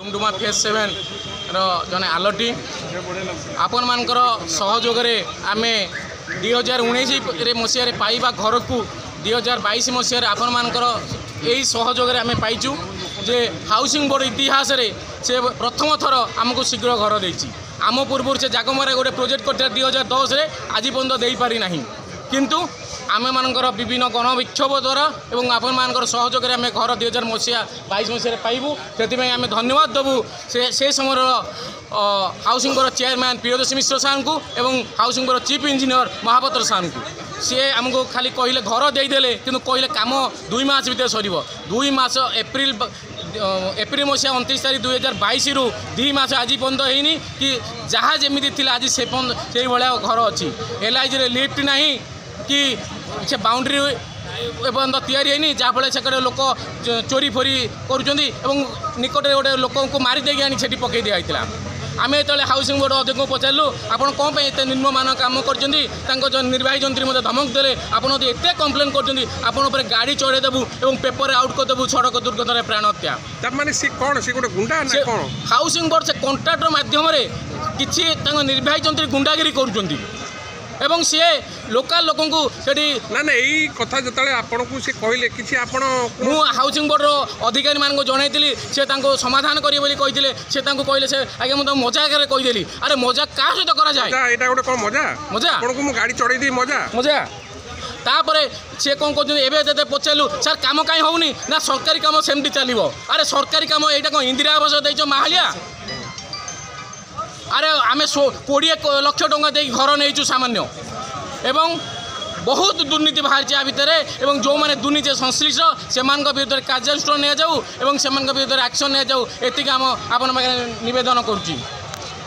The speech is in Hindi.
डुमडुमा फेज 7 जने आलोटी आपण मानकर सहयोग आम 2019 मसीह पाइबा घर को 2022 मसीह आपण मानकर यही सहयोग आम पाइचु जे हाउसिंग बोर्ड इतिहास रे से प्रथम थर आमको शीघ्र घर देछि। आम पूर्व से जागमरे गोटे प्रोजेक्ट करते 2010 रे आज पर्यंत दे पारि नाही किंतु आमे मानकर विभिन्न गणविक्षोभ द्वारा एवं आपण मानकर सहयोग आम घर 2022 मसीह पाइबू से आम धन्यवाद देवु से समय housing board chairman Priyadarshi Mishra साहब को एवं housing board chief engineer Mahapatra साहब को सी आमको खाली कहले घर देदेले कि कहले काम 2 मास भितर सर 2 मास एप्रिल मसीहा 29 तारीख 2022 रु 2 मास आज पर्यंत होनी कि जहाँ जमी थी आज से भाया घर अच्छी LIG रे लिफ्ट नहीं कि से बाउंड्री एपर्यंत तैयारी जहाँफल से लोक चोरी फोरी कर निकट गोटे लोक को मारिदे आनी से पकई दिया आम जो हाउसिंग बोर्ड अध्यक्ष को पचारू आपड़ कौन एत निम्नमान काम कर निर्वाही जंत्री मतलब धमक देले आपड़ एत कम्प्लेन कर गाड़ी चढ़ेदेबू और पेपर आउट करदेबू सड़क दुर्घटना प्राण हत्या हाउसिंग बोर्ड से कॉन्ट्राक्टर मध्यम किसी निर्वाही जंत्री गुंडागिरी कर एवं सी लोकल लोक ना यही कथा जो आपको सी कहले कि मु हाउसिंग बोर्ड अधिकारी मान जनईली से समाधान करेंगे कहते से कहले से आगे मुझे मजाक कहीदेली अरे मजाक क्या सहित कराए गोटे मजा मजा आपको गाड़ी चढ़े मजा मजा तापर सी कौन कर पचारू सर कम कहीं होनी ना सरकारी कम सेमती चलो अरे सरकारी कम यहाँ कौन इंदिरा आवास देच माहालिया अरे आम 20 लाख टंका दे घर नहीं सामान्य एवं बहुत दुर्नीति बाहर आ भितर एवं जो मैंने दुर्नीति संश्लिष्ट से विरुद्ध कार्यानुष्ठान नि जाऊ एवं से विरुद्ध एक्शन नि जाऊ एति आम आपण निवेदन करुच्ची।